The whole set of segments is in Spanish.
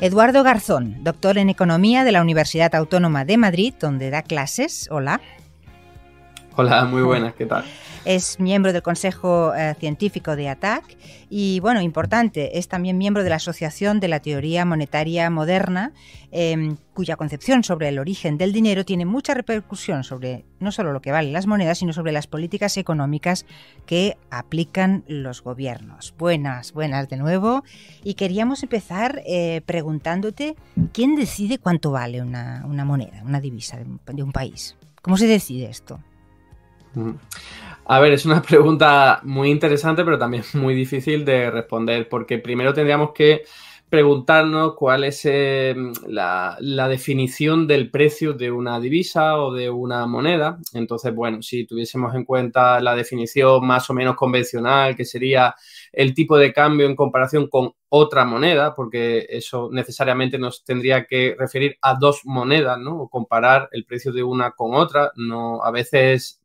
Eduardo Garzón, doctor en Economía de la Universidad Autónoma de Madrid, donde da clases. Hola. Hola, muy buenas, ¿qué tal? Es miembro del Consejo Científico de ATAC y, bueno, importante, es también miembro de la Asociación de la Teoría Monetaria Moderna, cuya concepción sobre el origen del dinero tiene mucha repercusión sobre no solo lo que valen las monedas, sino sobre las políticas económicas que aplican los gobiernos. Buenas de nuevo. Y queríamos empezar preguntándote, ¿quién decide cuánto vale una moneda, una divisa de un país? ¿Cómo se decide esto? A ver, es una pregunta muy interesante, pero también muy difícil de responder, porque primero tendríamos que preguntarnos cuál es la definición del precio de una divisa o de una moneda. Entonces, bueno, si tuviésemos en cuenta la definición más o menos convencional, que sería el tipo de cambio en comparación con otra moneda, porque eso necesariamente nos tendría que referir a dos monedas, ¿no? O comparar el precio de una con otra. No, a veces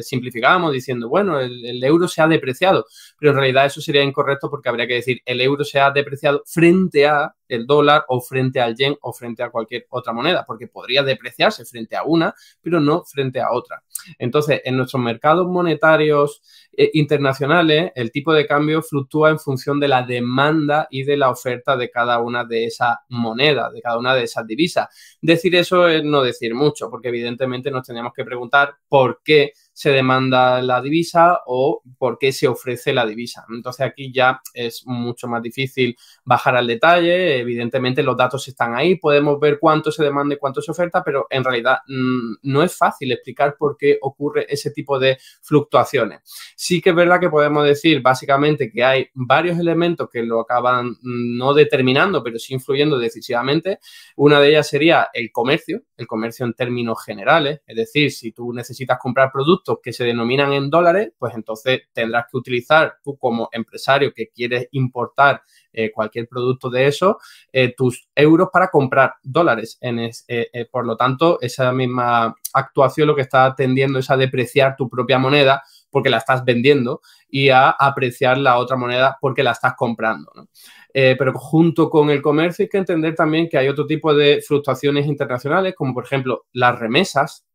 simplificamos diciendo, bueno, el euro se ha depreciado, pero en realidad eso sería incorrecto porque habría que decir el euro se ha depreciado frente a el dólar o frente al yen o frente a cualquier otra moneda, porque podría depreciarse frente a una, pero no frente a otra. Entonces, en nuestros mercados monetarios internacionales, el tipo de cambio fluctúa en función de la demanda y de la oferta de cada una de esas monedas, de cada una de esas divisas. Decir eso es no decir mucho, porque evidentemente nos tenemos que preguntar por qué se demanda la divisa o por qué se ofrece la divisa. Entonces, aquí ya es mucho más difícil bajar al detalle. Evidentemente, los datos están ahí, podemos ver cuánto se demanda y cuánto se oferta, pero en realidad no es fácil explicar por qué ocurre ese tipo de fluctuaciones. Sí que es verdad que podemos decir básicamente que hay varios elementos que lo acaban no determinando, pero sí influyendo decisivamente. Una de ellas sería el comercio en términos generales, es decir, si tú necesitas comprar productos que se denominan en dólares, pues entonces tendrás que utilizar tú como empresario que quieres importar cualquier producto de eso, tus euros para comprar dólares. Por lo tanto, esa misma actuación lo que está tendiendo es a depreciar tu propia moneda porque la estás vendiendo y a apreciar la otra moneda porque la estás comprando, ¿no? Pero junto con el comercio hay que entender también que hay otro tipo de fluctuaciones internacionales, como por ejemplo las remesas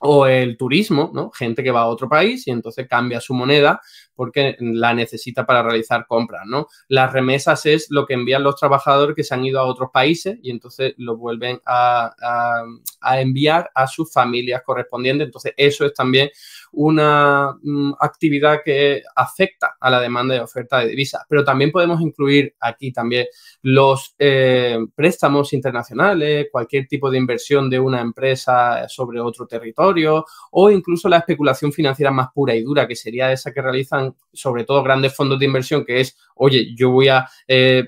o el turismo, ¿no? Gente que va a otro país y entonces cambia su moneda porque la necesita para realizar compras, ¿no? Las remesas es lo que envían los trabajadores que se han ido a otros países y entonces lo vuelven a enviar a sus familias correspondientes. Entonces, eso es también una actividad que afecta a la demanda y oferta de divisas. Pero también podemos incluir aquí también los préstamos internacionales, cualquier tipo de inversión de una empresa sobre otro territorio o incluso la especulación financiera más pura y dura, que sería esa que realizan sobre todo grandes fondos de inversión, que es, oye, yo voy a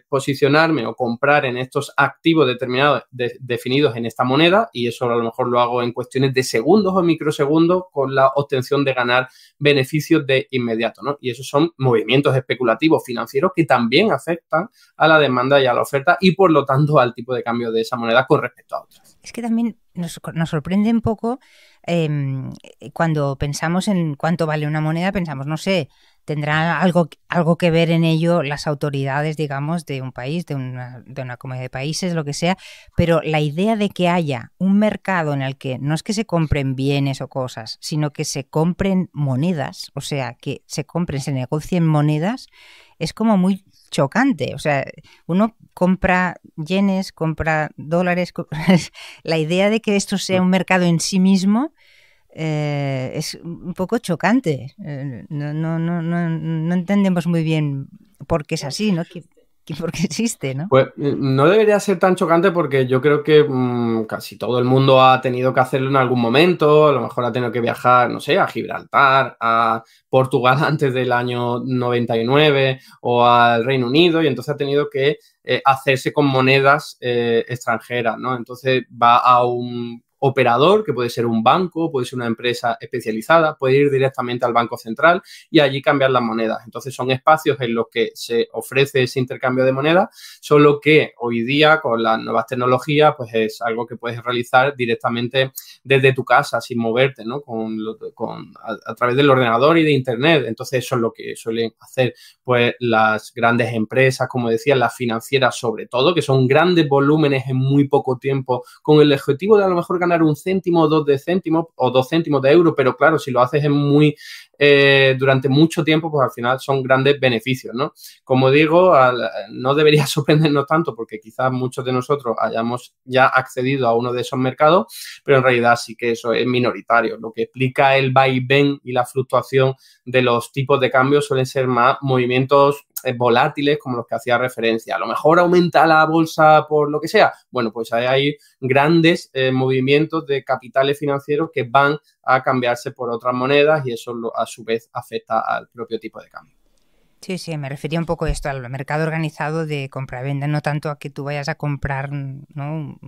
posicionarme o comprar en estos activos determinados, definidos en esta moneda y eso a lo mejor lo hago en cuestiones de segundos o microsegundos con la obtención de ganar beneficios de inmediato, ¿no? Y esos son movimientos especulativos financieros que también afectan a la demanda y a la oferta y por lo tanto al tipo de cambio de esa moneda con respecto a otras. Es que también nos sorprende un poco cuando pensamos en cuánto vale una moneda, pensamos, no sé, tendrá algo que ver en ello las autoridades, digamos, de un país, de una comunidad de países, lo que sea, pero la idea de que haya un mercado en el que no es que se compren bienes o cosas, sino que se compren monedas, o sea, que se negocien monedas, es como muy chocante. O sea, uno compra yenes, compra dólares, la idea de que esto sea un mercado en sí mismo es un poco chocante. No entendemos muy bien por qué es así, ¿no? ¿Por qué existe, no? Pues no debería ser tan chocante porque yo creo que casi todo el mundo ha tenido que hacerlo en algún momento. A lo mejor ha tenido que viajar, no sé, a Gibraltar, a Portugal antes del año 99 o al Reino Unido y entonces ha tenido que hacerse con monedas extranjeras, ¿no? Entonces va a un operador, que puede ser un banco, puede ser una empresa especializada, puede ir directamente al Banco Central y allí cambiar las monedas. Entonces son espacios en los que se ofrece ese intercambio de moneda, solo que hoy día con las nuevas tecnologías pues es algo que puedes realizar directamente desde tu casa sin moverte, ¿no? A través del ordenador y de internet. Entonces eso es lo que suelen hacer pues las grandes empresas, como decía, las financieras sobre todo, que son grandes volúmenes en muy poco tiempo, con el objetivo de a lo mejor ganar un céntimo o 2 céntimos o 2 céntimos de euro, pero claro, si lo haces durante mucho tiempo, pues al final son grandes beneficios, ¿no? Como digo, no debería sorprendernos tanto porque quizás muchos de nosotros hayamos ya accedido a uno de esos mercados, pero en realidad sí que eso es minoritario. Lo que explica el vaivén y la fluctuación de los tipos de cambio suelen ser más movimientos volátiles como los que hacía referencia. A lo mejor aumenta la bolsa por lo que sea. Bueno, pues hay grandes movimientos de capitales financieros que van a cambiarse por otras monedas y eso a su vez afecta al propio tipo de cambio. Sí, me refería un poco a esto, al mercado organizado de compra-venta, no tanto a que tú vayas a comprar, ¿no?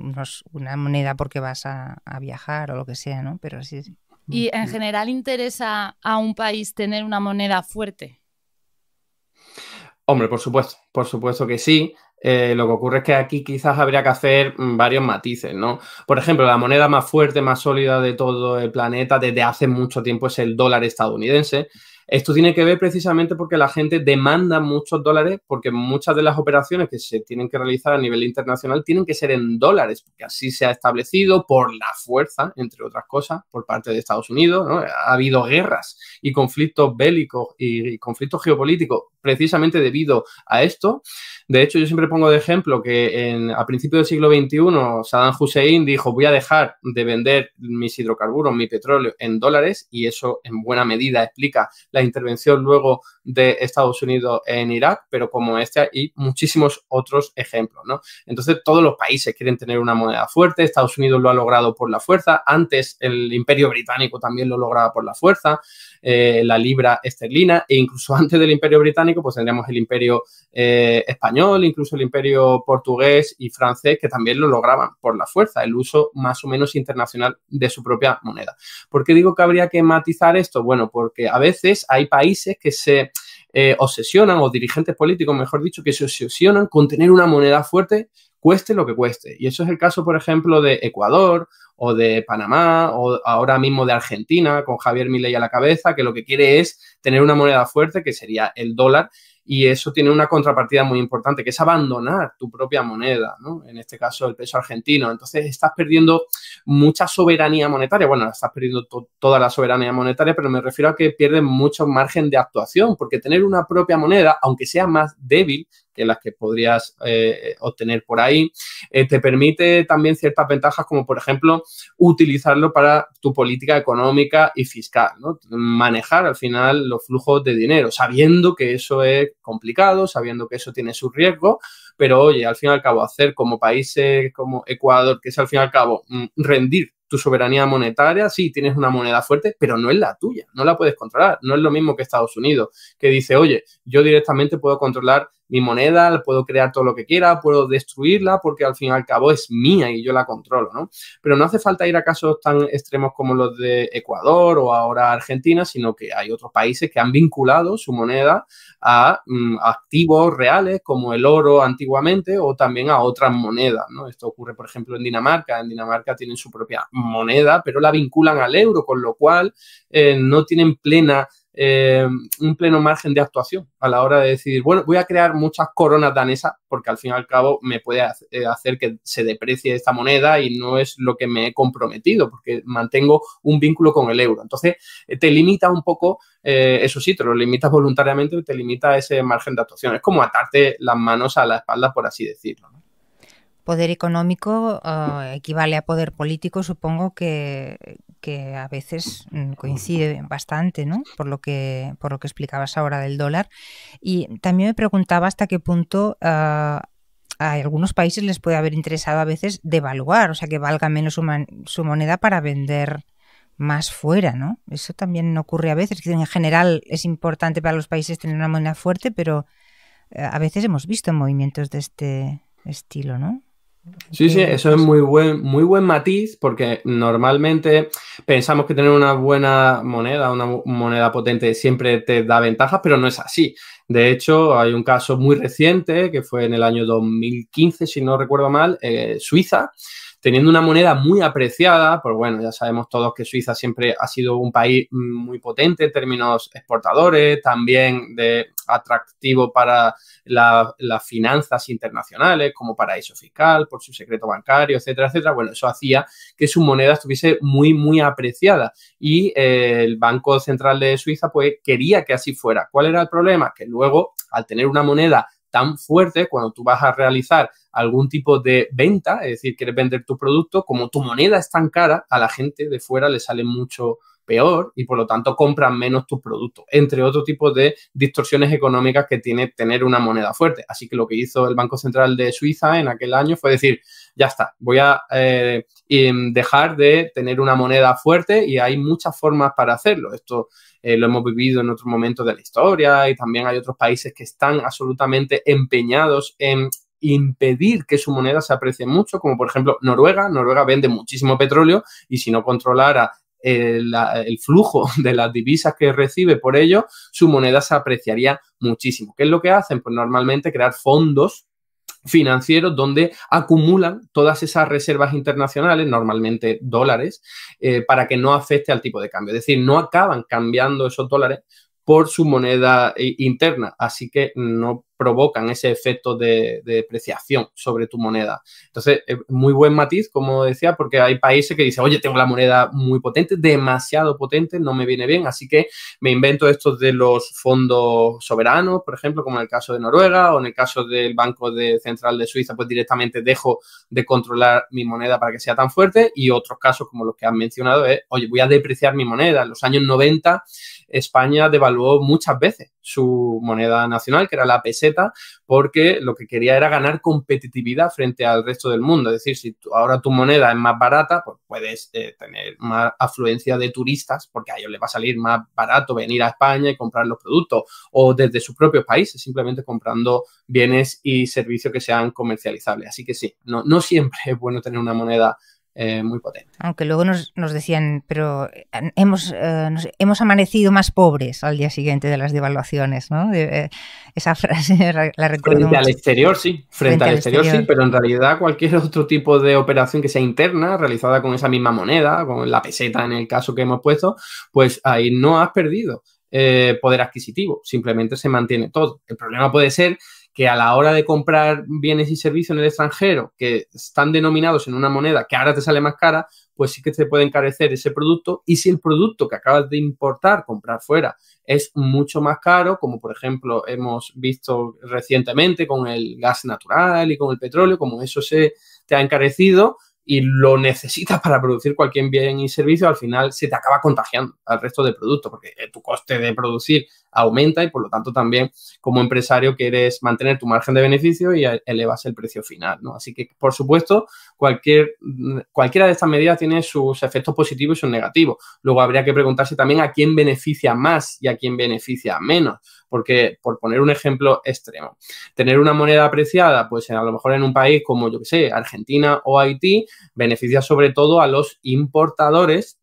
una moneda porque vas a viajar o lo que sea, ¿no? Pero sí. ¿Y en general interesa a un país tener una moneda fuerte? Hombre, por supuesto que sí. Lo que ocurre es que aquí quizás habría que hacer varios matices, ¿no? Por ejemplo, la moneda más fuerte, más sólida de todo el planeta desde hace mucho tiempo es el dólar estadounidense. Esto tiene que ver precisamente porque la gente demanda muchos dólares porque muchas de las operaciones que se tienen que realizar a nivel internacional tienen que ser en dólares, porque así se ha establecido por la fuerza, entre otras cosas, por parte de Estados Unidos, ¿no? Ha habido guerras y conflictos bélicos y conflictos geopolíticos precisamente debido a esto. De hecho, yo siempre pongo de ejemplo que a principios del siglo XXI Saddam Hussein dijo voy a dejar de vender mis hidrocarburos, mi petróleo en dólares y eso en buena medida explica la intervención luego de Estados Unidos en Irak, pero como este hay muchísimos otros ejemplos, ¿no? Entonces todos los países quieren tener una moneda fuerte, Estados Unidos lo ha logrado por la fuerza, antes el Imperio Británico también lo lograba por la fuerza, la libra esterlina e incluso antes del Imperio Británico pues tendríamos el Imperio español, incluso el Imperio portugués y francés que también lo lograban por la fuerza, el uso más o menos internacional de su propia moneda. ¿Por qué digo que habría que matizar esto? Bueno, porque a veces hay países que se obsesionan, o dirigentes políticos, mejor dicho, que se obsesionan con tener una moneda fuerte, cueste lo que cueste. Y eso es el caso, por ejemplo, de Ecuador o de Panamá o ahora mismo de Argentina, con Javier Milei a la cabeza, que lo que quiere es tener una moneda fuerte, que sería el dólar, y eso tiene una contrapartida muy importante, que es abandonar tu propia moneda, ¿no? En este caso, el peso argentino. Entonces, estás perdiendo mucha soberanía monetaria. Bueno, estás perdiendo toda la soberanía monetaria, pero me refiero a que pierdes mucho margen de actuación, porque tener una propia moneda, aunque sea más débil que las que podrías obtener por ahí, te permite también ciertas ventajas, como por ejemplo, utilizarlo para tu política económica y fiscal, ¿no? Manejar al final los flujos de dinero, sabiendo que eso es complicado, sabiendo que eso tiene sus riesgos, pero oye, al fin y al cabo, hacer como países como Ecuador, que es al fin y al cabo rendir tu soberanía monetaria, sí, tienes una moneda fuerte, pero no es la tuya, no la puedes controlar. No es lo mismo que Estados Unidos, que dice, oye, yo directamente puedo controlar mi moneda, puedo crear todo lo que quiera, puedo destruirla porque al fin y al cabo es mía y yo la controlo, ¿no? Pero no hace falta ir a casos tan extremos como los de Ecuador o ahora Argentina, sino que hay otros países que han vinculado su moneda a activos reales como el oro antiguamente o también a otras monedas, ¿no? Esto ocurre, por ejemplo, en Dinamarca. En Dinamarca tienen su propia moneda, pero la vinculan al euro, con lo cual no tienen un pleno margen de actuación a la hora de decidir, bueno, voy a crear muchas coronas danesas porque al fin y al cabo me puede hacer que se deprecie esta moneda y no es lo que me he comprometido porque mantengo un vínculo con el euro. Entonces, te limita un poco, eso sí, te lo limitas voluntariamente y te limita ese margen de actuación. Es como atarte las manos a la espalda, por así decirlo, ¿no? Poder económico equivale a poder político, supongo que a veces coincide bastante, ¿no? Por lo que explicabas ahora del dólar. Y también me preguntaba hasta qué punto a algunos países les puede haber interesado a veces devaluar, o sea, que valga menos su moneda para vender más fuera, ¿no? Eso también ocurre a veces, que en general es importante para los países tener una moneda fuerte, pero a veces hemos visto movimientos de este estilo, ¿no? Sí, sí, eso es muy buen matiz, porque normalmente pensamos que tener una buena moneda, una moneda potente siempre te da ventajas, pero no es así. De hecho, hay un caso muy reciente que fue en el año 2015, si no recuerdo mal, Suiza, teniendo una moneda muy apreciada, pues bueno, ya sabemos todos que Suiza siempre ha sido un país muy potente en términos exportadores, también de atractivo para las finanzas internacionales como paraíso fiscal, por su secreto bancario, etcétera, etcétera. Bueno, eso hacía que su moneda estuviese muy apreciada y el Banco Central de Suiza pues quería que así fuera. ¿Cuál era el problema? Que luego, al tener una moneda tan fuerte, cuando tú vas a realizar algún tipo de venta, es decir, quieres vender tu producto, como tu moneda es tan cara, a la gente de fuera le sale mucho peor y por lo tanto compran menos tus productos, entre otros tipos de distorsiones económicas que tiene tener una moneda fuerte. Así que lo que hizo el Banco Central de Suiza en aquel año fue decir, ya está, voy a dejar de tener una moneda fuerte y hay muchas formas para hacerlo. Esto lo hemos vivido en otros momentos de la historia y también hay otros países que están absolutamente empeñados en impedir que su moneda se aprecie mucho, como por ejemplo Noruega. Noruega vende muchísimo petróleo y si no controlara el flujo de las divisas que recibe por ello, su moneda se apreciaría muchísimo. ¿Qué es lo que hacen? Pues normalmente crear fondos financieros donde acumulan todas esas reservas internacionales, normalmente dólares, para que no afecte al tipo de cambio. Es decir, no acaban cambiando esos dólares por su moneda interna, así que no provocan ese efecto de depreciación sobre tu moneda. Entonces, muy buen matiz, como decía, porque hay países que dicen, oye, tengo la moneda muy potente, demasiado potente, no me viene bien, así que me invento estos de los fondos soberanos, por ejemplo, como en el caso de Noruega o en el caso del Banco Central de Suiza, pues directamente dejo de controlar mi moneda para que sea tan fuerte, y otros casos como los que han mencionado es, oye, voy a depreciar mi moneda. En los años 90 España devaluó muchas veces su moneda nacional, que era la peseta, porque lo que quería era ganar competitividad frente al resto del mundo. Es decir, si ahora tu moneda es más barata, pues puedes tener más afluencia de turistas, porque a ellos les va a salir más barato venir a España y comprar los productos, o desde sus propios países, simplemente comprando bienes y servicios que sean comercializables. Así que sí, no siempre es bueno tener una moneda muy potente. Aunque luego nos decían, pero hemos amanecido más pobres al día siguiente de las devaluaciones, ¿no? Esa frase la recuerdo Frente mucho. al exterior sí, frente al exterior sí, pero en realidad cualquier otro tipo de operación que sea interna, realizada con esa misma moneda, con la peseta en el caso que hemos puesto, pues ahí no has perdido poder adquisitivo, simplemente se mantiene todo. El problema puede ser que a la hora de comprar bienes y servicios en el extranjero que están denominados en una moneda que ahora te sale más cara, pues sí que te puede encarecer ese producto, y si el producto que acabas de importar, comprar fuera, es mucho más caro, como por ejemplo hemos visto recientemente con el gas natural y con el petróleo, como eso se te ha encarecido y lo necesitas para producir cualquier bien y servicio, al final se te acaba contagiando al resto de productos, porque tu coste de producir aumenta y por lo tanto también como empresario quieres mantener tu margen de beneficio y elevas el precio final, ¿no? Así que, por supuesto, cualquiera de estas medidas tiene sus efectos positivos y sus negativos. Luego habría que preguntarse también a quién beneficia más y a quién beneficia menos, porque, por poner un ejemplo extremo, tener una moneda apreciada, pues a lo mejor en un país como, yo que sé, Argentina o Haití, beneficia sobre todo a los importadores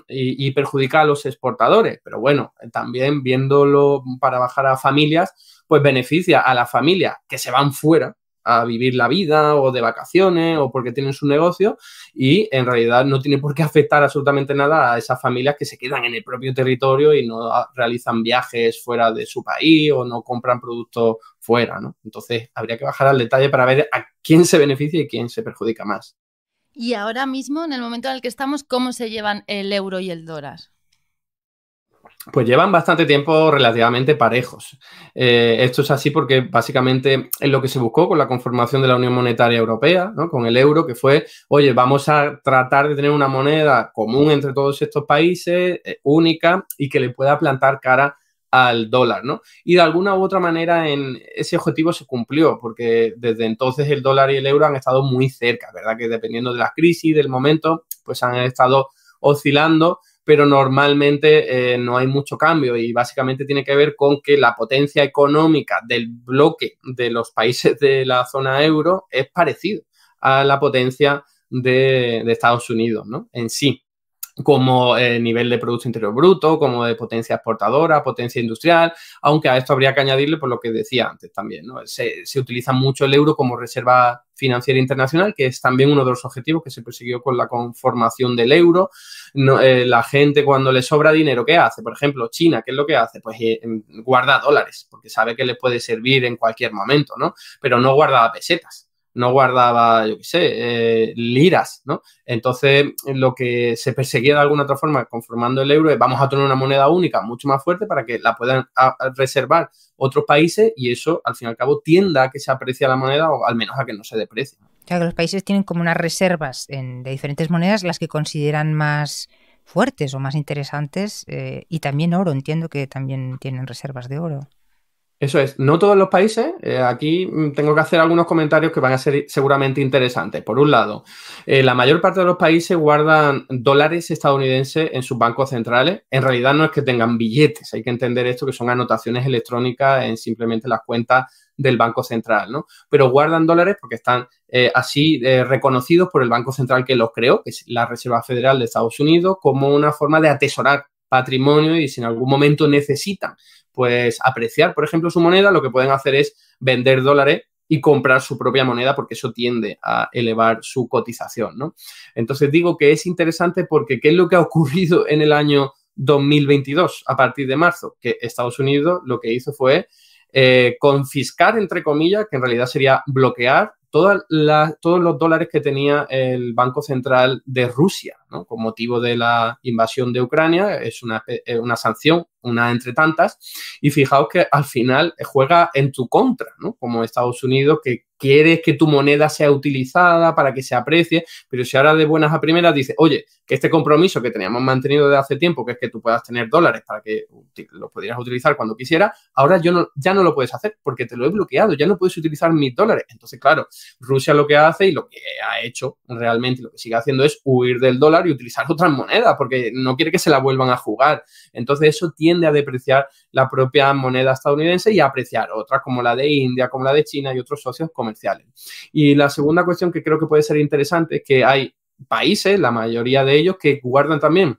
y perjudica a los exportadores. Pero bueno, también viéndolo para bajar a familias, pues beneficia a las familias que se van fuera a vivir la vida o de vacaciones o porque tienen su negocio, y en realidad no tiene por qué afectar absolutamente nada a esas familias que se quedan en el propio territorio y no realizan viajes fuera de su país o no compran productos fuera, ¿no? Entonces habría que bajar al detalle para ver a quién se beneficia y quién se perjudica más. Y ahora mismo, en el momento en el que estamos, ¿cómo se llevan el euro y el dólar? Pues llevan bastante tiempo relativamente parejos. Esto es así porque básicamente es lo que se buscó con la conformación de la Unión Monetaria Europea, ¿no? Con el euro, que fue, oye, vamos a tratar de tener una moneda común entre todos estos países, única, y que le pueda plantar cara al dólar, ¿no? Y de alguna u otra manera ese objetivo se cumplió, porque desde entonces el dólar y el euro han estado muy cerca, ¿verdad? Que dependiendo de la crisis, del momento, pues han estado oscilando, pero normalmente no hay mucho cambio, y básicamente tiene que ver con que la potencia económica del bloque de los países de la zona euro es parecido a la potencia de Estados Unidos, ¿no? En sí, como nivel de Producto Interior Bruto, como de potencia exportadora, potencia industrial, aunque a esto habría que añadirle por lo que decía antes también, ¿no? Se utiliza mucho el euro como reserva financiera internacional, que es también uno de los objetivos que se persiguió con la conformación del euro. No, la gente cuando le sobra dinero, ¿qué hace? Por ejemplo, China, ¿qué es lo que hace? Pues guarda dólares, porque sabe que les puede servir en cualquier momento, ¿no? Pero no guarda pesetas. No guardaba, yo qué sé, liras, ¿no? Entonces, lo que se perseguía de alguna otra forma conformando el euro es vamos a tener una moneda única mucho más fuerte para que la puedan reservar otros países y eso, al fin y al cabo, tienda a que se aprecie la moneda o al menos a que no se deprecie. O sea, que los países tienen como unas reservas de diferentes monedas, las que consideran más fuertes o más interesantes, y también oro, entiendo que también tienen reservas de oro. Eso es, no todos los países, aquí tengo que hacer algunos comentarios que van a ser seguramente interesantes. Por un lado, la mayor parte de los países guardan dólares estadounidenses en sus bancos centrales. En realidad no es que tengan billetes, hay que entender esto que son anotaciones electrónicas en simplemente las cuentas del Banco Central, ¿no? Pero guardan dólares porque están así reconocidos por el Banco Central que los creó, que es la Reserva Federal de Estados Unidos, como una forma de atesorar patrimonio y si en algún momento necesitan pues apreciar, por ejemplo, su moneda, lo que pueden hacer es vender dólares y comprar su propia moneda porque eso tiende a elevar su cotización, ¿no? Entonces digo que es interesante porque ¿qué es lo que ha ocurrido en el año 2022 a partir de marzo? Que Estados Unidos lo que hizo fue confiscar, entre comillas, que en realidad sería bloquear todos los dólares que tenía el Banco Central de Rusia, ¿no? Con motivo de la invasión de Ucrania. Es una sanción, una entre tantas, y fijaos que al final juega en tu contra, ¿no? Como Estados Unidos, que quiere que tu moneda sea utilizada para que se aprecie, pero si ahora de buenas a primeras dice, oye, que este compromiso que teníamos mantenido desde hace tiempo, que es que tú puedas tener dólares para que lo pudieras utilizar cuando quisieras, ahora ya no lo puedes hacer porque te lo he bloqueado, ya no puedes utilizar mis dólares. Entonces, claro, Rusia lo que hace y lo que ha hecho realmente, lo que sigue haciendo es huir del dólar y utilizar otras monedas porque no quiere que se la vuelvan a jugar. Entonces, eso tiende a depreciar la propia moneda estadounidense y a apreciar otras como la de India, como la de China y otros socios comerciales. Y la segunda cuestión que creo que puede ser interesante es que hay países, la mayoría de ellos, que guardan también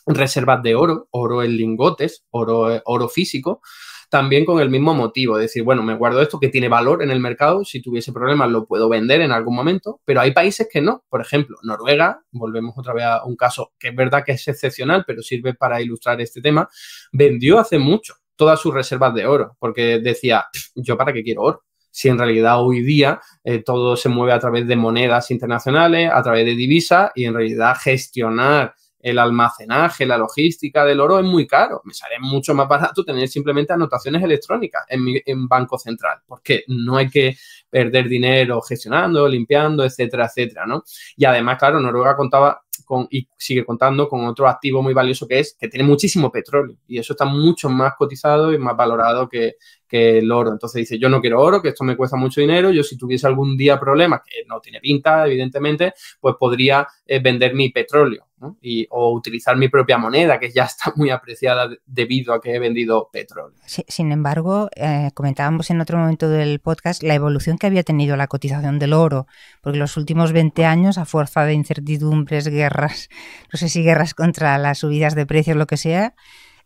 reservas de oro en lingotes, oro físico, también con el mismo motivo, es decir, bueno, me guardo esto que tiene valor en el mercado, si tuviese problemas lo puedo vender en algún momento, pero hay países que no. Por ejemplo, Noruega, volvemos otra vez a un caso que es verdad que es excepcional, pero sirve para ilustrar este tema, vendió hace mucho todas sus reservas de oro, porque decía, ¿yo para qué quiero oro? Si en realidad hoy día todo se mueve a través de monedas internacionales, a través de divisas, y en realidad gestionar el almacenaje, la logística del oro es muy caro. Me sale mucho más barato tener simplemente anotaciones electrónicas en Banco Central, porque no hay que perder dinero gestionando, limpiando, etcétera, etcétera, ¿no? Y además, claro, Noruega contaba y sigue contando con otro activo muy valioso que es que tiene muchísimo petróleo y eso está mucho más cotizado y más valorado que el oro. Entonces dice, yo no quiero oro, que esto me cuesta mucho dinero, yo si tuviese algún día problemas, que no tiene pinta, evidentemente, pues podría vender mi petróleo, ¿no? O utilizar mi propia moneda, que ya está muy apreciada debido a que he vendido petróleo. Sí, sin embargo, comentábamos en otro momento del podcast la evolución que había tenido la cotización del oro, porque los últimos 20 años, a fuerza de incertidumbres, guerras, no sé si guerras contra las subidas de precios, lo que sea,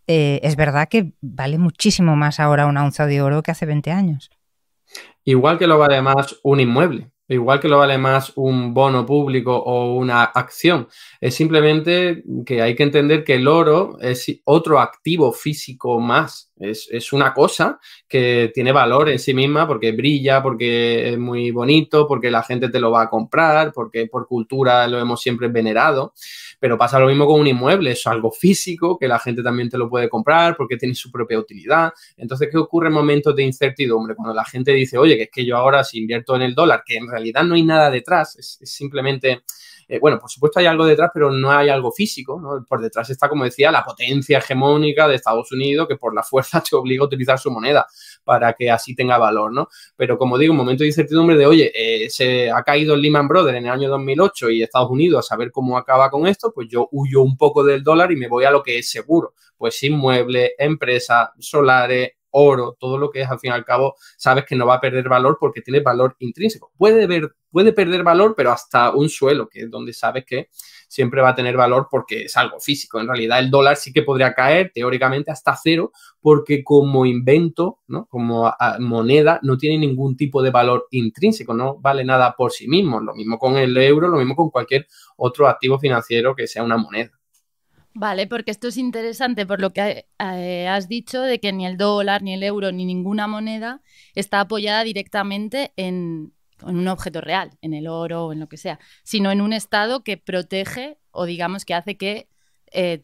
es verdad que vale muchísimo más ahora una onza de oro que hace 20 años. Igual que lo vale más un inmueble, igual que lo vale más un bono público o una acción. Es simplemente que hay que entender que el oro es otro activo físico más. Es una cosa que tiene valor en sí misma porque brilla, porque es muy bonito, porque la gente te lo va a comprar, porque por cultura lo hemos siempre venerado. Pero pasa lo mismo con un inmueble, es algo físico que la gente también te lo puede comprar porque tiene su propia utilidad. Entonces, ¿qué ocurre en momentos de incertidumbre? Cuando la gente dice, oye, que es que yo ahora si invierto en el dólar, que en realidad no hay nada detrás, es simplemente... bueno, por supuesto hay algo detrás, pero no hay algo físico, ¿no? Por detrás está, como decía, la potencia hegemónica de Estados Unidos que por la fuerza te obliga a utilizar su moneda para que así tenga valor, ¿no? Pero como digo, en momentos de incertidumbre de, oye, se ha caído el Lehman Brothers en el año 2008 y Estados Unidos a saber cómo acaba con esto, pues yo huyo un poco del dólar y me voy a lo que es seguro. Pues inmuebles, empresas, solares, oro, todo lo que es al fin y al cabo, sabes que no va a perder valor porque tiene valor intrínseco. Puede perder valor, pero hasta un suelo, que es donde sabes que siempre va a tener valor porque es algo físico. En realidad el dólar sí que podría caer teóricamente hasta cero porque como invento, ¿no? Como moneda, no tiene ningún tipo de valor intrínseco, no vale nada por sí mismo. Lo mismo con el euro, lo mismo con cualquier otro activo financiero que sea una moneda. Vale, porque esto es interesante por lo que has dicho de que ni el dólar, ni el euro, ni ninguna moneda está apoyada directamente en un objeto real, en el oro o en lo que sea, sino en un estado que protege o digamos que hace que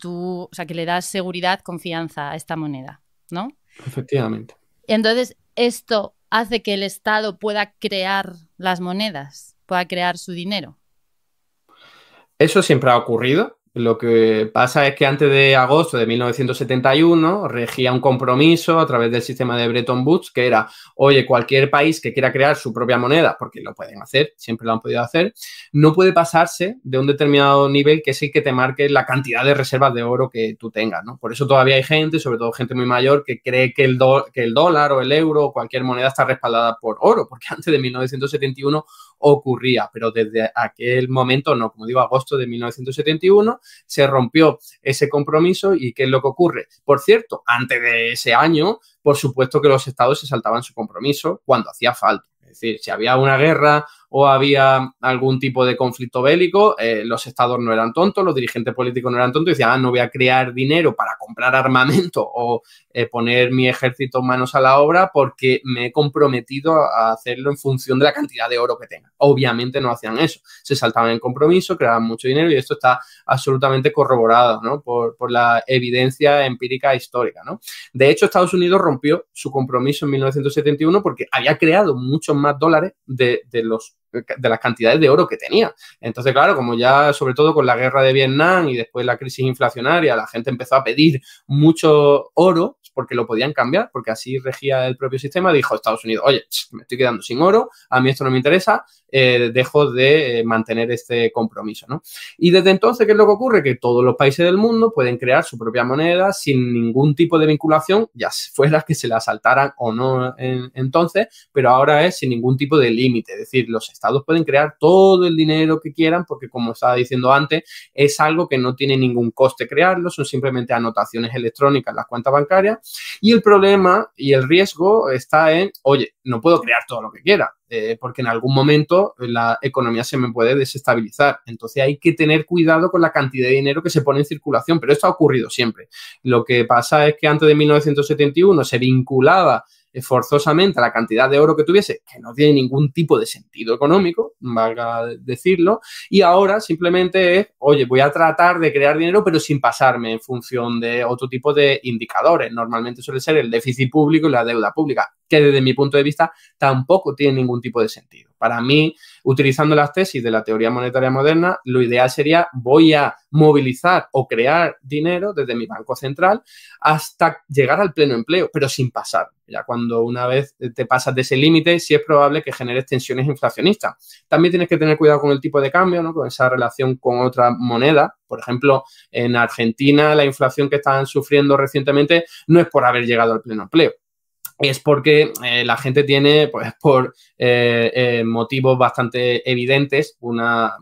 o sea, que le das seguridad, confianza a esta moneda, ¿no? Efectivamente. Entonces, esto hace que el Estado pueda crear las monedas, pueda crear su dinero. Eso siempre ha ocurrido. Lo que pasa es que antes de agosto de 1971 regía un compromiso a través del sistema de Bretton Woods que era, oye, cualquier país que quiera crear su propia moneda, porque lo pueden hacer, siempre lo han podido hacer, no puede pasarse de un determinado nivel que es el que te marque la cantidad de reservas de oro que tú tengas, ¿no? Por eso todavía hay gente, sobre todo gente muy mayor, que cree que el dólar o el euro o cualquier moneda está respaldada por oro, porque antes de 1971 ocurría, pero desde aquel momento no, como digo, agosto de 1971 se rompió ese compromiso y ¿qué es lo que ocurre? Por cierto, antes de ese año, por supuesto que los estados se saltaban su compromiso cuando hacía falta. Es decir, si había una guerra o había algún tipo de conflicto bélico, los estados no eran tontos, los dirigentes políticos no eran tontos y decían, no voy a crear dinero para comprar armamento o poner mi ejército manos a la obra porque me he comprometido a hacerlo en función de la cantidad de oro que tenga. Obviamente no hacían eso, se saltaban el compromiso, creaban mucho dinero y esto está absolutamente corroborado, ¿no? por la evidencia empírica histórica, ¿no? De hecho, Estados Unidos rompió su compromiso en 1971 porque había creado muchos más dólares de las cantidades de oro que tenía. Entonces, claro, como ya sobre todo con la guerra de Vietnam y después la crisis inflacionaria, la gente empezó a pedir mucho oro porque lo podían cambiar, porque así regía el propio sistema, dijo Estados Unidos, oye, me estoy quedando sin oro, a mí esto no me interesa, dejo de mantener este compromiso, ¿no? Y desde entonces, ¿qué es lo que ocurre? Que todos los países del mundo pueden crear su propia moneda sin ningún tipo de vinculación, ya fuera que se la saltaran o no entonces, pero ahora es sin ningún tipo de límite, es decir, los estados pueden crear todo el dinero que quieran porque, como estaba diciendo antes, es algo que no tiene ningún coste crearlo, son simplemente anotaciones electrónicas en las cuentas bancarias y el problema y el riesgo está en, oye, no puedo crear todo lo que quiera. Porque en algún momento la economía se me puede desestabilizar. Entonces hay que tener cuidado con la cantidad de dinero que se pone en circulación, pero esto ha ocurrido siempre. Lo que pasa es que antes de 1971 se vinculaba forzosamente a la cantidad de oro que tuviese, que no tiene ningún tipo de sentido económico, valga decirlo, y ahora simplemente es, oye, voy a tratar de crear dinero, pero sin pasarme en función de otro tipo de indicadores. Normalmente suele ser el déficit público y la deuda pública, que desde mi punto de vista tampoco tiene ningún tipo de sentido. Para mí, utilizando las tesis de la teoría monetaria moderna, lo ideal sería voy a movilizar o crear dinero desde mi banco central hasta llegar al pleno empleo, pero sin pasar. Ya cuando una vez te pasas de ese límite, sí es probable que generes tensiones inflacionistas. También tienes que tener cuidado con el tipo de cambio, ¿no? Con esa relación con otra moneda. Por ejemplo, en Argentina, la inflación que están sufriendo recientemente no es por haber llegado al pleno empleo. Es porque la gente tiene, pues, por motivos bastante evidentes, una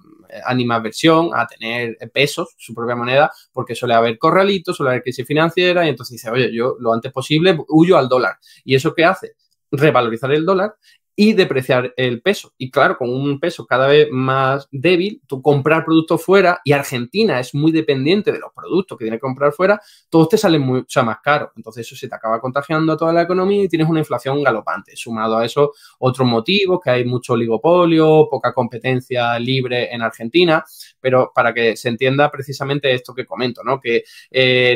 animadversión a tener pesos, su propia moneda, porque suele haber corralitos, suele haber crisis financiera y entonces dice, oye, yo lo antes posible huyo al dólar. ¿Y eso qué hace? Revalorizar el dólar y depreciar el peso. Y claro, con un peso cada vez más débil, tú comprar productos fuera, y Argentina es muy dependiente de los productos que tiene que comprar fuera, todos te salen mucho más caros. Entonces eso se te acaba contagiando a toda la economía y tienes una inflación galopante. Sumado a eso, otros motivos, que hay mucho oligopolio, poca competencia libre en Argentina, pero para que se entienda precisamente esto que comento, ¿no? Que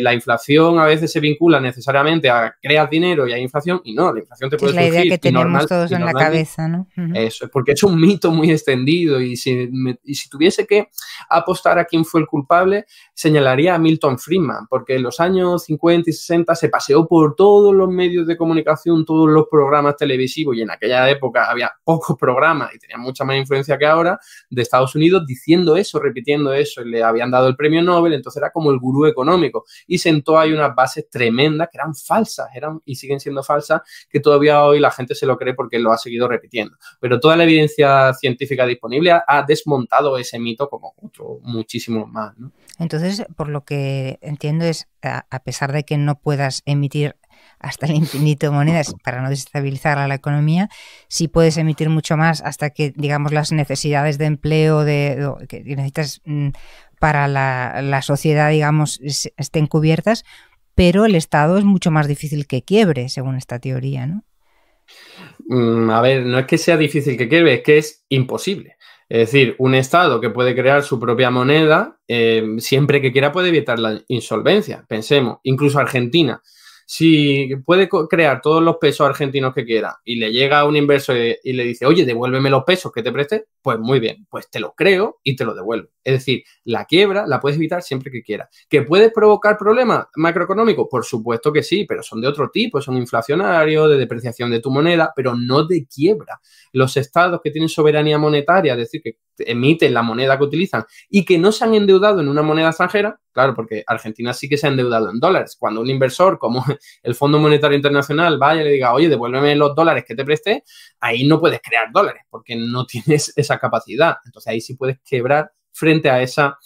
la inflación a veces se vincula necesariamente a crear dinero y hay inflación, y no, la inflación te puede surgir. Es la idea que tenemos todos en la cabeza cabeza, ¿no? Eso es, porque es un mito muy extendido y si tuviese que apostar a quién fue el culpable, señalaría a Milton Friedman, porque en los años 50 y 60 se paseó por todos los medios de comunicación, todos los programas televisivos, y en aquella época había pocos programas y tenían mucha más influencia que ahora, de Estados Unidos, diciendo eso, repitiendo eso, y le habían dado el premio Nobel, entonces era como el gurú económico, y sentó ahí unas bases tremendas que eran falsas, y siguen siendo falsas, que todavía hoy la gente se lo cree porque lo ha seguido repitiendo. Pero toda la evidencia científica disponible ha desmontado ese mito como otro, muchísimos más, ¿no? Entonces, por lo que entiendo es, a pesar de que no puedas emitir hasta el infinito monedas para no desestabilizar a la economía, sí puedes emitir mucho más hasta que, digamos, las necesidades de empleo que necesitas para la sociedad, digamos, estén cubiertas, pero el Estado es mucho más difícil que quiebre, según esta teoría, ¿no? A ver, no es que sea difícil que quiebre, es que es imposible. Es decir, un Estado que puede crear su propia moneda, siempre que quiera puede evitar la insolvencia. Pensemos, incluso Argentina. Si puede crear todos los pesos argentinos que quiera y le llega a un inversor y le dice, oye, devuélveme los pesos que te presté, pues muy bien, pues te los creo y te los devuelvo. Es decir, la quiebra la puedes evitar siempre que quieras. ¿Que puedes provocar problemas macroeconómicos? Por supuesto que sí, pero son de otro tipo, son inflacionarios, de depreciación de tu moneda, pero no de quiebra. Los estados que tienen soberanía monetaria, es decir, que emiten la moneda que utilizan y que no se han endeudado en una moneda extranjera, claro, porque Argentina sí que se ha endeudado en dólares. Cuando un inversor como el Fondo Monetario Internacional vaya y le diga, oye, devuélveme los dólares que te presté, ahí no puedes crear dólares porque no tienes esa capacidad. Entonces ahí sí puedes quebrar frente a esa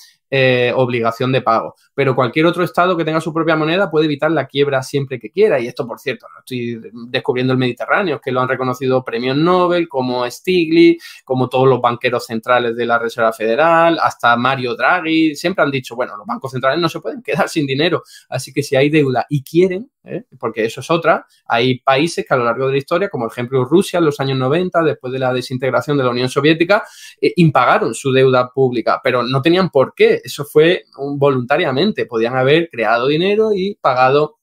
obligación de pago. Pero cualquier otro estado que tenga su propia moneda puede evitar la quiebra siempre que quiera. Y esto, por cierto, no estoy descubriendo el Mediterráneo, que lo han reconocido premios Nobel, como Stiglitz, como todos los banqueros centrales de la Reserva Federal, hasta Mario Draghi. Siempre han dicho, bueno, los bancos centrales no se pueden quedar sin dinero. Así que si hay deuda y quieren, porque eso es otra, hay países que a lo largo de la historia, como por ejemplo Rusia en los años 90, después de la desintegración de la Unión Soviética, impagaron su deuda pública, pero no tenían por qué. Eso fue voluntariamente. Podían haber creado dinero y pagado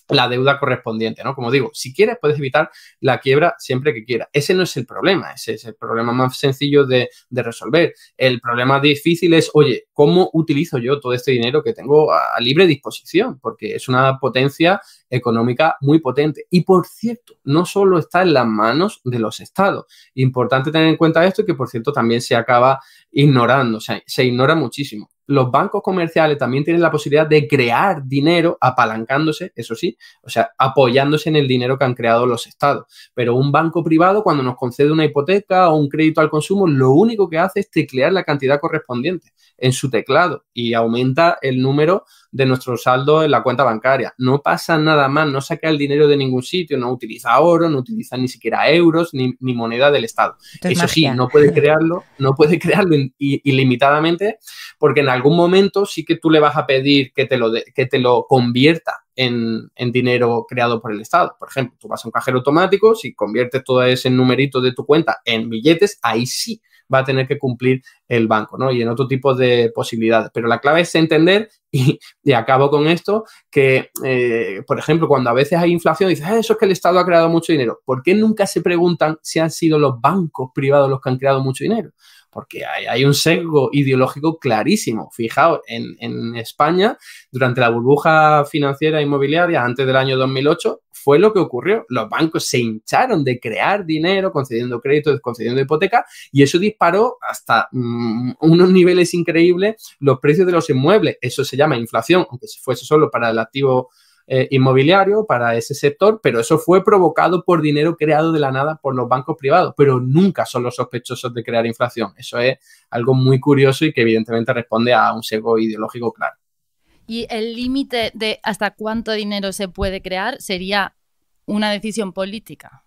la deuda correspondiente, ¿no? Como digo, si quieres puedes evitar la quiebra siempre que quieras. Ese no es el problema, ese es el problema más sencillo de resolver. El problema difícil es, oye, ¿cómo utilizo yo todo este dinero que tengo a libre disposición? Porque es una potencia económica muy potente. Y, por cierto, no solo está en las manos de los estados. Importante tener en cuenta esto y que, por cierto, también se acaba ignorando, o sea, se ignora muchísimo. Los bancos comerciales también tienen la posibilidad de crear dinero apalancándose, eso sí, o sea, apoyándose en el dinero que han creado los estados. Pero un banco privado, cuando nos concede una hipoteca o un crédito al consumo, lo único que hace es teclear la cantidad correspondiente en su teclado y aumenta el número de nuestro saldo en la cuenta bancaria. No pasa nada más, no saca el dinero de ningún sitio, no utiliza oro, no utiliza ni siquiera euros ni moneda del Estado. Entonces, eso sí, no puede crearlo ilimitadamente, porque en algún momento sí que tú le vas a pedir que te lo convierta en dinero creado por el Estado. Por ejemplo, tú vas a un cajero automático, si conviertes todo ese numerito de tu cuenta en billetes, ahí sí va a tener que cumplir el banco, ¿no? Y en otro tipo de posibilidades. Pero la clave es entender, y acabo con esto, que, por ejemplo, cuando a veces hay inflación, dices, eso es que el Estado ha creado mucho dinero. ¿Por qué nunca se preguntan si han sido los bancos privados los que han creado mucho dinero? Porque hay un sesgo ideológico clarísimo. Fijaos, en España, durante la burbuja financiera inmobiliaria, antes del año 2008, fue lo que ocurrió. Los bancos se hincharon de crear dinero, concediendo créditos, concediendo hipotecas, y eso disparó hasta unos niveles increíbles los precios de los inmuebles. Eso se llama inflación, aunque si fuese solo para el activo inmobiliario, para ese sector, pero eso fue provocado por dinero creado de la nada por los bancos privados, pero nunca son los sospechosos de crear inflación. Eso es algo muy curioso y que evidentemente responde a un sesgo ideológico claro. ¿Y el límite de hasta cuánto dinero se puede crear sería una decisión política?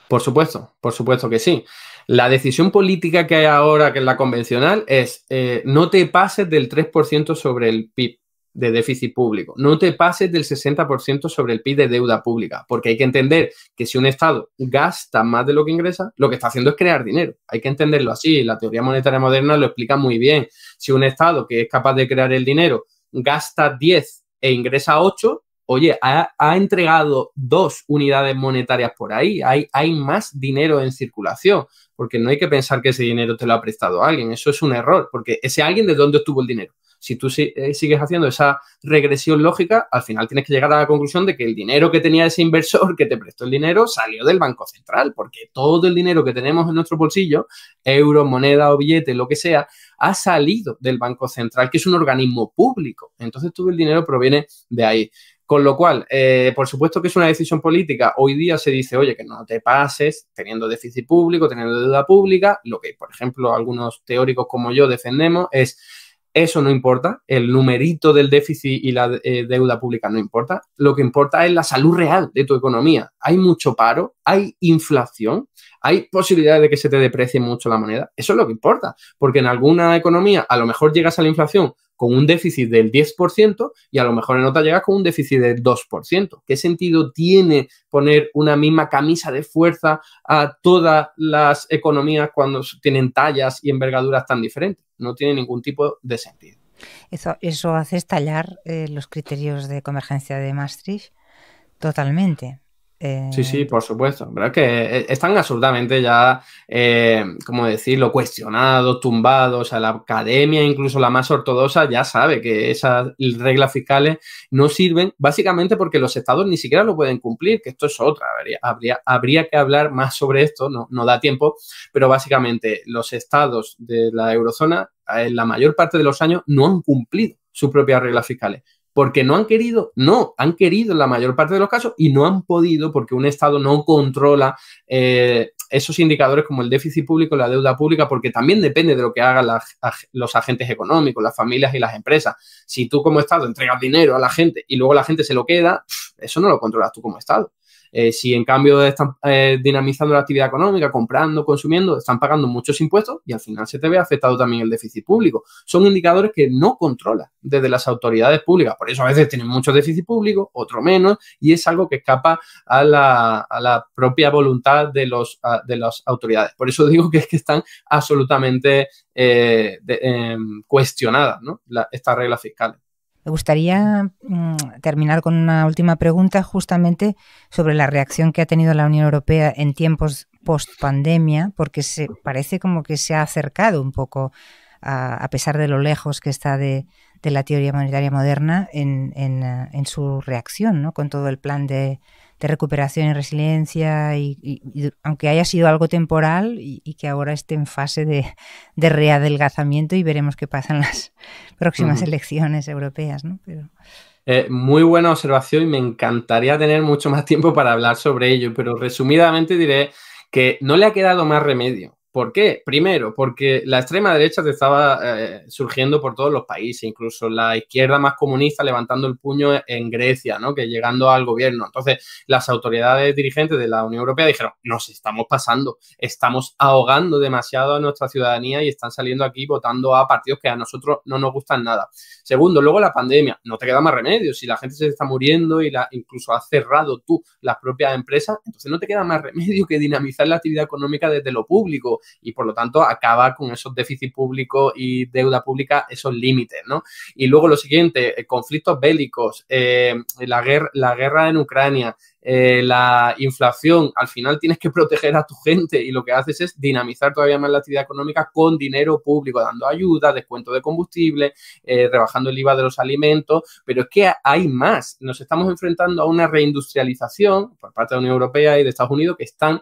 Por supuesto que sí. La decisión política que hay ahora, que es la convencional, es no te pases del 3% sobre el PIB de déficit público. No te pases del 60% sobre el PIB de deuda pública, porque hay que entender que si un Estado gasta más de lo que ingresa, lo que está haciendo es crear dinero. Hay que entenderlo así. La teoría monetaria moderna lo explica muy bien. Si un Estado que es capaz de crear el dinero gasta 10 e ingresa 8, oye, ha entregado 2 unidades monetarias por ahí, hay más dinero en circulación, porque no hay que pensar que ese dinero te lo ha prestado alguien, eso es un error, porque ese alguien, ¿de dónde obtuvo el dinero? Si tú sigues haciendo esa regresión lógica, al final tienes que llegar a la conclusión de que el dinero que tenía ese inversor que te prestó el dinero salió del Banco Central, porque todo el dinero que tenemos en nuestro bolsillo, euros, moneda o billetes, lo que sea, ha salido del Banco Central, que es un organismo público. Entonces todo el dinero proviene de ahí. Con lo cual, por supuesto que es una decisión política. Hoy día se dice, oye, que no te pases teniendo déficit público, teniendo deuda pública. Lo que, por ejemplo, algunos teóricos como yo defendemos es: eso no importa, el numerito del déficit y la deuda pública no importa. Lo que importa es la salud real de tu economía. Hay mucho paro, hay inflación, hay posibilidades de que se te deprecie mucho la moneda. Eso es lo que importa, porque en alguna economía a lo mejor llegas a la inflación con un déficit del 10% y a lo mejor en otra llegas con un déficit del 2%. ¿Qué sentido tiene poner una misma camisa de fuerza a todas las economías cuando tienen tallas y envergaduras tan diferentes? No tiene ningún tipo de sentido. Eso hace estallar los criterios de convergencia de Maastricht totalmente. Sí, por supuesto. Pero es que están absolutamente ya, ¿cómo decirlo?, cuestionados, tumbados. O sea, la academia, incluso la más ortodoxa, ya sabe que esas reglas fiscales no sirven básicamente porque los estados ni siquiera lo pueden cumplir, que esto es otra. Habría que hablar más sobre esto, no da tiempo, pero básicamente los estados de la eurozona en la mayor parte de los años no han cumplido sus propias reglas fiscales. ¿Porque no han querido? No, han querido en la mayor parte de los casos y no han podido porque un Estado no controla esos indicadores como el déficit público, la deuda pública, porque también depende de lo que hagan los agentes económicos, las familias y las empresas. Si tú como Estado entregas dinero a la gente y luego la gente se lo queda, eso no lo controlas tú como Estado. Si en cambio están dinamizando la actividad económica, comprando, consumiendo, están pagando muchos impuestos y al final se te ve afectado también el déficit público. Son indicadores que no controla desde las autoridades públicas. Por eso a veces tienen mucho déficit público, otro menos, y es algo que escapa a la propia voluntad de las autoridades. Por eso digo que es que están absolutamente cuestionadas, ¿no? Estas reglas fiscales. Me gustaría terminar con una última pregunta justamente sobre la reacción que ha tenido la Unión Europea en tiempos post-pandemia, porque parece como que se ha acercado un poco, a pesar de lo lejos que está de la teoría monetaria moderna, en su reacción, ¿no? Con todo el plan de recuperación y resiliencia, y aunque haya sido algo temporal y que ahora esté en fase de readelgazamiento, y veremos qué pasa en las próximas elecciones europeas, ¿no? Pero... muy buena observación y me encantaría tener mucho más tiempo para hablar sobre ello, pero resumidamente diré que no le ha quedado más remedio. ¿Por qué? Primero, porque la extrema derecha te estaba surgiendo por todos los países, incluso la izquierda más comunista levantando el puño en Grecia, ¿no? Que llegando al gobierno. Entonces, las autoridades dirigentes de la Unión Europea dijeron: nos estamos pasando, estamos ahogando demasiado a nuestra ciudadanía y están saliendo aquí votando a partidos que a nosotros no nos gustan nada. Segundo, luego la pandemia. No te queda más remedio. Si la gente se está muriendo y incluso has cerrado tú las propias empresas, entonces no te queda más remedio que dinamizar la actividad económica desde lo público. Y por lo tanto acaba con esos déficits públicos y deuda pública, esos límites, ¿no? Y luego lo siguiente, conflictos bélicos, la guerra en Ucrania, la inflación. Al final tienes que proteger a tu gente y lo que haces es dinamizar todavía más la actividad económica con dinero público, dando ayuda, descuento de combustible, rebajando el IVA de los alimentos, pero es que hay más. Nos estamos enfrentando a una reindustrialización por parte de la Unión Europea y de Estados Unidos que están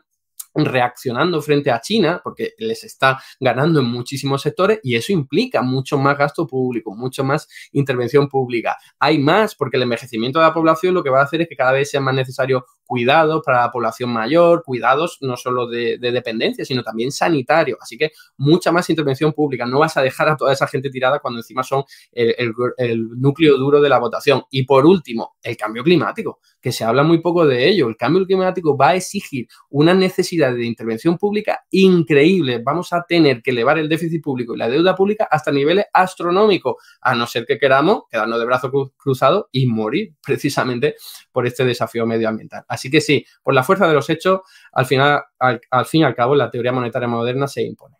reaccionando frente a China porque les está ganando en muchísimos sectores y eso implica mucho más gasto público, mucho más intervención pública. Hay más porque el envejecimiento de la población lo que va a hacer es que cada vez sea más necesario cuidados para la población mayor, cuidados no solo de dependencia, sino también sanitarios. Así que mucha más intervención pública. No vas a dejar a toda esa gente tirada cuando encima son el núcleo duro de la votación. Y por último, el cambio climático, que se habla muy poco de ello. El cambio climático va a exigir una necesidad de intervención pública increíble. Vamos a tener que elevar el déficit público y la deuda pública hasta niveles astronómicos, a no ser que queramos quedarnos de brazos cruzados y morir precisamente por este desafío medioambiental. Así que sí, por la fuerza de los hechos, al fin y al cabo, la teoría monetaria moderna se impone.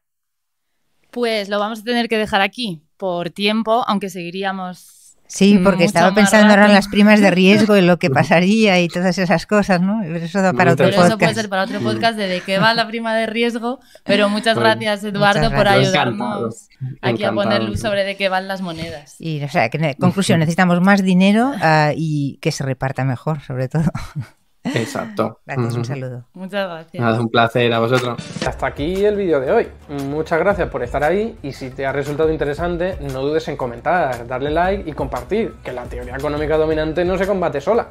Pues lo vamos a tener que dejar aquí por tiempo, aunque seguiríamos Sí, porque mucho estaba más pensando ahora en rato. las primas de riesgo y lo que pasaría y todas esas cosas, ¿no? Pero eso da para otro Pero eso puede podcast. ser para otro podcast de qué va la prima de riesgo. Pero muchas Pues, gracias, Eduardo, muchas por gracias. ayudarnos aquí a poner Encantado. luz sobre de qué van las monedas. Y, o sea, que en conclusión, necesitamos más dinero y que se reparta mejor, sobre todo. Exacto. Gracias, un saludo. Muchas gracias. Nada, un placer a vosotros. Hasta aquí el vídeo de hoy. Muchas gracias por estar ahí y si te ha resultado interesante, no dudes en comentar, darle like y compartir, que la teoría económica dominante no se combate sola.